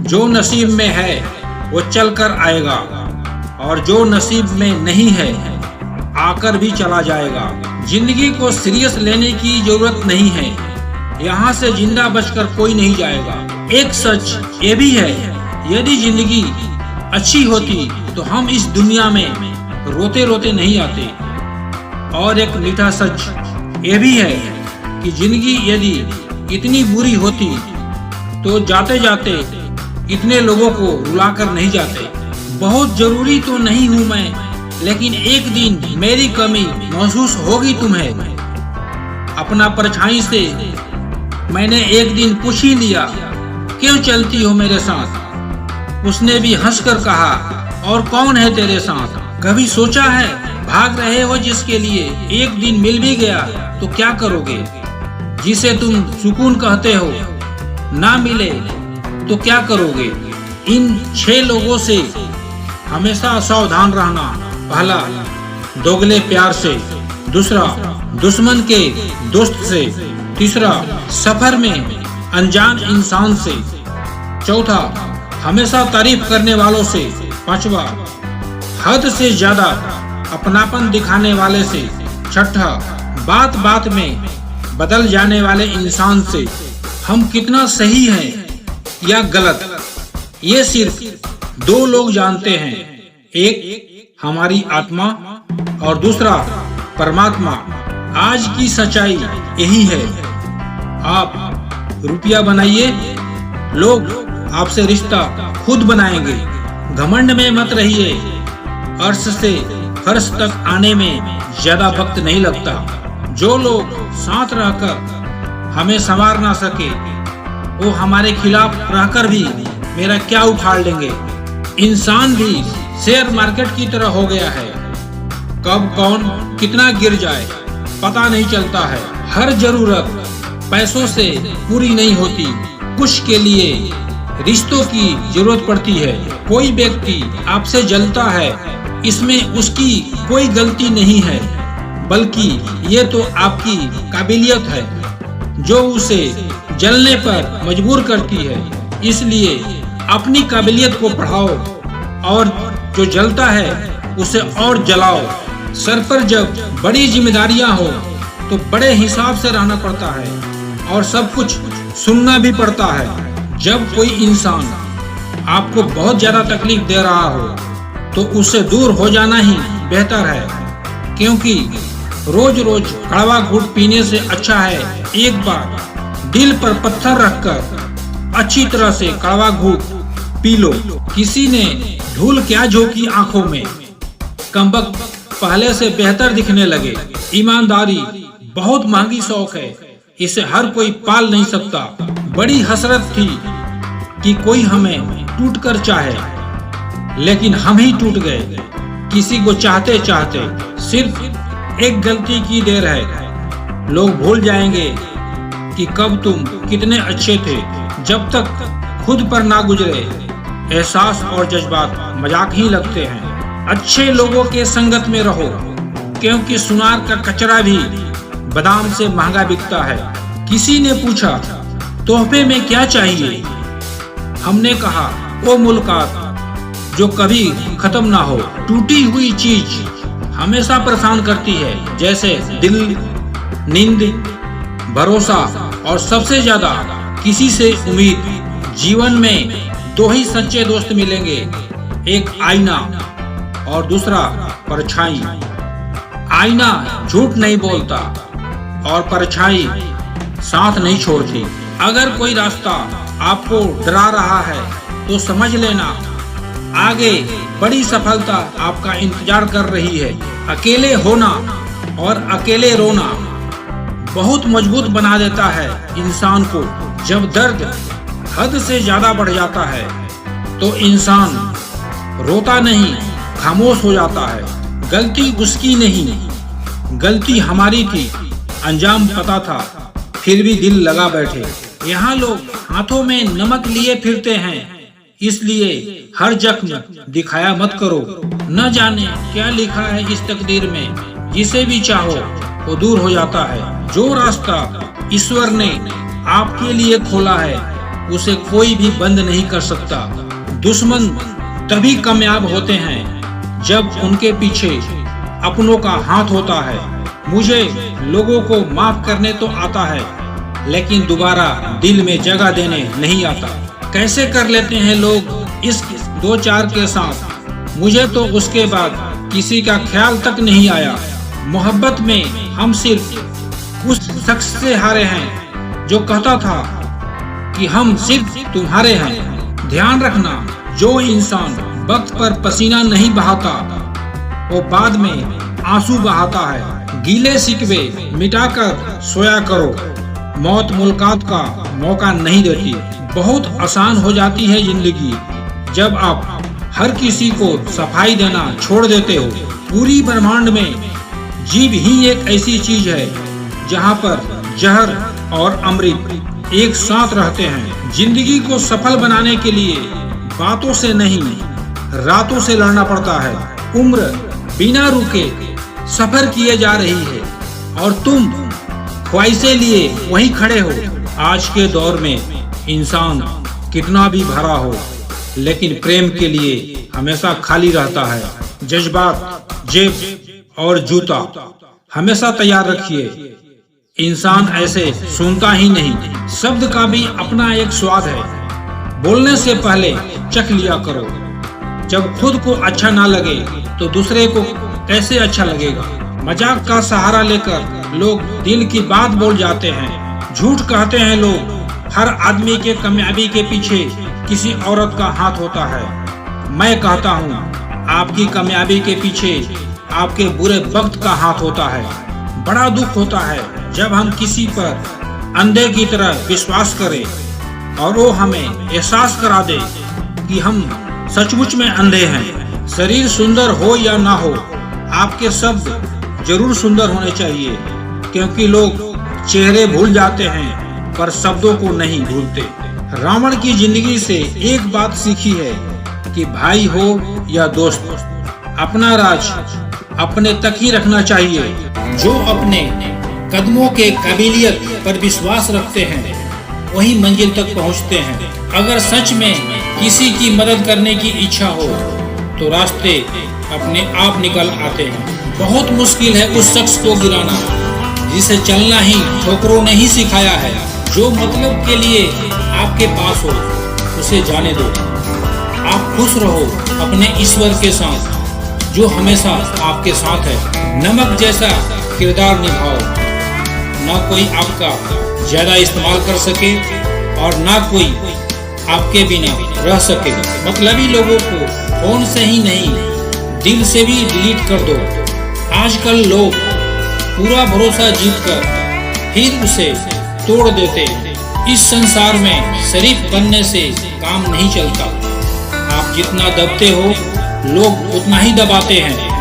जो नसीब में है वो चल कर आएगा और जो नसीब में नहीं है आकर भी चला जाएगा। जिंदगी को सीरियस लेने की जरूरत नहीं है, यहाँ से जिंदा बचकर कोई नहीं जाएगा। एक सच ये भी है, यदि जिंदगी अच्छी होती तो हम इस दुनिया में रोते रोते नहीं आते। और एक मीठा सच ये भी है कि जिंदगी यदि इतनी बुरी होती तो जाते जाते इतने लोगों को रुलाकर नहीं जाते। बहुत जरूरी तो नहीं हूँ मैं, लेकिन एक दिन मेरी कमी महसूस होगी तुम्हें। अपना परछाई से मैंने एक दिन पूछ ही लिया, क्यों चलती हो मेरे साथ? उसने भी हंसकर कहा, और कौन है तेरे साथ? कभी सोचा है भाग रहे हो जिसके लिए एक दिन मिल भी गया तो क्या करोगे? जिसे तुम सुकून कहते हो ना मिले तो क्या करोगे? इन 6 लोगों से हमेशा सावधान रहना। पहला, दोगले प्यार से। दूसरा, दुश्मन के दोस्त से। तीसरा, सफर में अनजान इंसान से। चौथा, हमेशा तारीफ करने वालों से। पांचवा, हद से ज्यादा अपनापन दिखाने वाले से। छठा, बात बात में बदल जाने वाले इंसान से। हम कितना सही हैं या गलत, ये सिर्फ 2 लोग जानते हैं, एक हमारी आत्मा और दूसरा परमात्मा। आज की सच्चाई यही है। आप रुपया बनाइए, लोग आपसे रिश्ता खुद बनाएंगे। घमंड में मत रहिए, अर्श से फर्श तक आने में ज्यादा वक्त नहीं लगता। जो लोग साथ रहकर हमें संवार ना सके वो हमारे खिलाफ रहकर भी मेरा क्या उखाड़ लेंगे। इंसान भी शेयर मार्केट की तरह हो गया है, कब कौन कितना गिर जाए पता नहीं चलता है। हर जरूरत पैसों से पूरी नहीं होती, कुछ के लिए रिश्तों की जरूरत पड़ती है। कोई व्यक्ति आपसे जलता है, इसमें उसकी कोई गलती नहीं है, बल्कि ये तो आपकी काबिलियत है जो उसे जलने पर मजबूर करती है। इसलिए अपनी काबिलियत को बढ़ाओ और जो जलता है उसे और जलाओ। सर पर जब बड़ी जिम्मेदारियां हो तो बड़े हिसाब से रहना पड़ता है और सब कुछ सुनना भी पड़ता है। जब कोई इंसान आपको बहुत ज्यादा तकलीफ दे रहा हो तो उससे दूर हो जाना ही बेहतर है, क्योंकि रोज रोज कड़वा घूंट पीने से अच्छा है एक बार दिल पर पत्थर रखकर अच्छी तरह से कड़वा घूंट पी लो। किसी ने धूल क्या झोंकी आंखों में, कमबख्त पहले से बेहतर दिखने लगे। ईमानदारी बहुत महंगी शौक है, इसे हर कोई पाल नहीं सकता। बड़ी हसरत थी कि कोई हमें टूट कर चाहे, लेकिन हम ही टूट गए। किसी को चाहते चाहते सिर्फ एक गलती की देर है, लोग भूल जाएंगे कि कब तुम कितने अच्छे थे। जब तक खुद पर ना गुजरे एहसास और जज्बात मजाक ही लगते हैं। अच्छे लोगों के संगत में रहो, क्योंकि सुनार का कचरा भी बादाम से महंगा बिकता है। किसी ने पूछा तोहफे में क्या चाहिए? हमने कहा वो मुलाकात जो कभी खत्म ना हो। टूटी हुई चीज हमेशा परेशान करती है, जैसे दिल, नींद, भरोसा और सबसे ज्यादा किसी से उम्मीद। जीवन में 2 ही सच्चे दोस्त मिलेंगे, एक आईना और दूसरा परछाई। आईना झूठ नहीं बोलता और परछाई साथ नहीं छोड़ती। अगर कोई रास्ता आपको डरा रहा है तो समझ लेना आगे बड़ी सफलता आपका इंतजार कर रही है। अकेले होना और अकेले रोना बहुत मजबूत बना देता है इंसान को। जब दर्द हद से ज्यादा बढ़ जाता है तो इंसान रोता नहीं, खामोश हो जाता है। गलती उसकी नहीं, गलती हमारी थी। अंजाम पता था फिर भी दिल लगा बैठे। यहाँ लोग हाथों में नमक लिए फिरते हैं, इसलिए हर जख्म दिखाया मत करो। न जाने क्या लिखा है इस तकदीर में, जिसे भी चाहो वो दूर हो जाता है। जो रास्ता ईश्वर ने आपके लिए खोला है उसे कोई भी बंद नहीं कर सकता। दुश्मन तभी कामयाब होते हैं जब उनके पीछे अपनों का हाथ होता है। मुझे लोगों को माफ करने तो आता है, लेकिन दोबारा दिल में जगह देने नहीं आता। कैसे कर लेते हैं लोग इस 2-4 के साथ, मुझे तो उसके बाद किसी का ख्याल तक नहीं आया। मोहब्बत में हम सिर्फ उस शख्स से हारे हैं जो कहता था कि हम सिर्फ तुम्हारे हैं। ध्यान रखना, जो इंसान वक्त पर पसीना नहीं बहाता वो बाद में आंसू बहाता है। गीले शिकवे मिटाकर सोया करो, मौत मुलाकात का मौका नहीं देती। बहुत आसान हो जाती है जिंदगी जब आप हर किसी को सफाई देना छोड़ देते हो। पूरी ब्रह्मांड में जीव ही एक ऐसी चीज है जहाँ पर जहर और अमृत एक साथ रहते हैं। जिंदगी को सफल बनाने के लिए बातों से नहीं, रातों से लड़ना पड़ता है। उम्र बिना रुके सफर किए जा रही है और तुम ख्वाहिशें लिए वहीं खड़े हो। आज के दौर में इंसान कितना भी भरा हो, लेकिन प्रेम के लिए हमेशा खाली रहता है। जज्बात, जेब और जूता हमेशा तैयार रखिए। इंसान ऐसे सुनता ही नहीं। शब्द का भी अपना एक स्वाद है। बोलने से पहले चख लिया करो। जब खुद को अच्छा ना लगे तो दूसरे को कैसे अच्छा लगेगा। मजाक का सहारा लेकर लोग दिल की बात बोल जाते हैं। झूठ कहते हैं लोग। हर आदमी के कामयाबी के पीछे किसी औरत का हाथ होता है। मैं कहता हूँ, आपकी कामयाबी के पीछे आपके बुरे वक्त का हाथ होता है। बड़ा दुख होता है जब हम किसी पर अंधे की तरह विश्वास करें और वो हमें एहसास करा दे कि हम सचमुच में अंधे हैं। शरीर सुंदर हो या ना हो, आपके शब्द जरूर सुंदर होने चाहिए, क्योंकि लोग चेहरे भूल जाते हैं पर शब्दों को नहीं भूलते। रावण की जिंदगी से एक बात सीखी है कि भाई हो या दोस्त, अपना राज अपने तक ही रखना चाहिए। जो अपने कदमों के काबिलियत पर विश्वास रखते हैं वही मंजिल तक पहुंचते हैं। अगर सच में किसी की मदद करने की इच्छा हो तो रास्ते अपने आप निकल आते हैं। बहुत मुश्किल है उस शख्स को गिराना जिसे चलना ही ठोकरों ने ही सिखाया है। जो मतलब के लिए आपके पास हो उसे जाने दो। आप खुश रहो अपने ईश्वर के साथ जो हमेशा आपके साथ है। नमक जैसा किरदार निभाओ, ना कोई आपका ज्यादा इस्तेमाल कर सके और ना कोई आपके बिना रह सके। मतलबी लोगों को फोन से ही नहीं, दिल से भी डिलीट कर दो। आजकल लोग पूरा भरोसा जीतकर फिर उसे तोड़ देते हैं। इस संसार में शरीफ बनने से काम नहीं चलता। आप जितना दबते हो लोग उतना ही दबाते हैं।